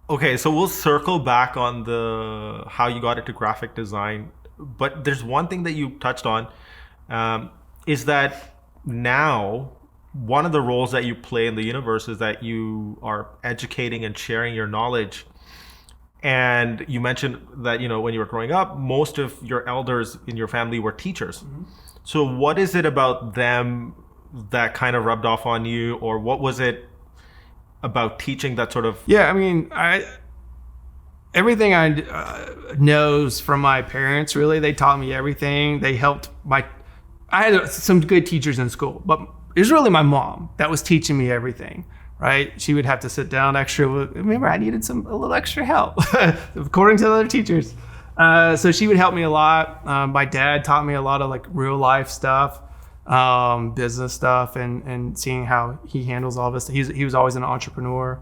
Okay, so we'll circle back on the how you got into graphic design, but there's one thing that you touched on, um, is that now one of the roles that you play in the universe is that you are educating and sharing your knowledge. And you mentioned that, when you were growing up, most of your elders in your family were teachers. So what is it about them that kind of rubbed off on you, or what was it about teaching that sort of? Yeah, I mean, I everything I knows from my parents. Really, they taught me everything. They helped my. I had some good teachers in school, but it was really my mom that was teaching me everything. Right? She would have to sit down extra. Remember, I needed a little extra help, according to the other teachers. So she would help me a lot. My dad taught me a lot of like real life stuff, business stuff, and seeing how he handles all this. He was always an entrepreneur,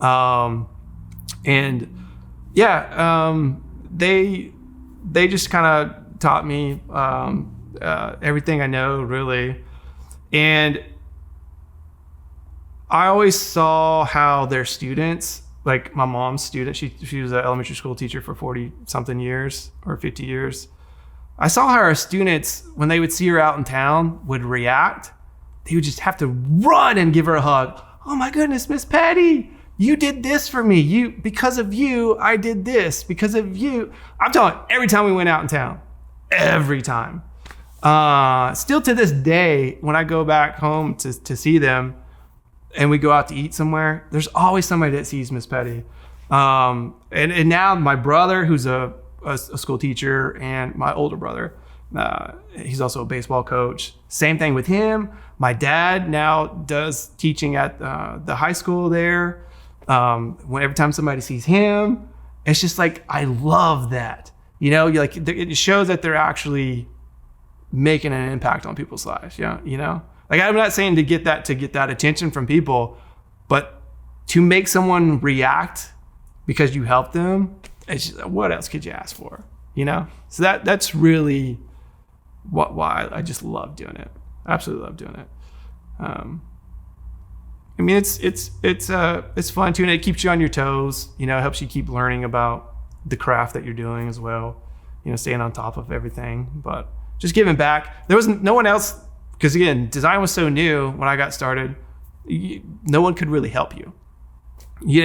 and yeah, they just kind of taught me everything I know really, and I always saw how their students, like my mom's student, she was an elementary school teacher for 40 something years or 50 years. I saw how our students, when they would see her out in town, would react. They would just have to run and give her a hug. Oh my goodness, Miss Patty, you did this for me. Because of you, I did this. Because of you. I'm telling you, every time we went out in town, every time. Still to this day, when I go back home to see them, and we go out to eat somewhere, there's always somebody that sees Miss Petty. And now my brother, who's a school teacher, and my older brother, he's also a baseball coach. Same thing with him. My dad now does teaching at the high school there. Every time somebody sees him, it's just like, I love that. It shows that they're actually making an impact on people's lives. Like, I'm not saying to get that attention from people, but to make someone react because you helped them, it's just, what else could you ask for? So that's really why I just love doing it. Absolutely love doing it. I mean, it's fun too, and it keeps you on your toes. It helps you keep learning about the craft that you're doing as well. Staying on top of everything, but just giving back. There was no one else. Because again, design was so new when I got started, no one could really help you.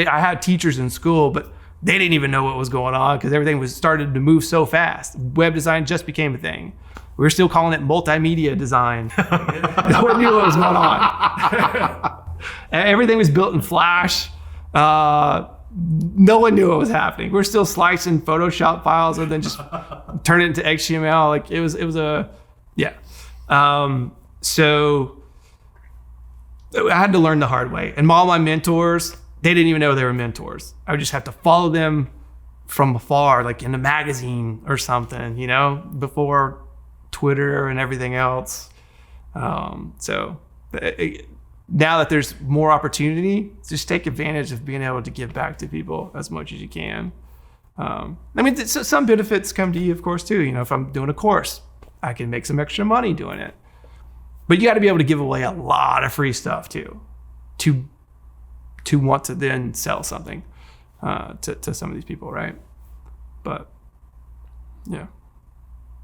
I had teachers in school, but they didn't even know what was going on because everything was started to move so fast. Web design just became a thing. We were still calling it multimedia design. No one knew what was going on. Everything was built in Flash. No one knew what was happening. We're still slicing Photoshop files and then just turn it into HTML. Like it was yeah. So I had to learn the hard way. And all my mentors, they didn't even know they were mentors. I would just have to follow them from afar, like in a magazine or something, before Twitter and everything else. Now that there's more opportunity, just take advantage of being able to give back to people as much as you can. Some benefits come to you, of course, too. If I'm doing a course, I can make some extra money doing it. But you got to be able to give away a lot of free stuff too, to want to then sell something to some of these people, right? But yeah.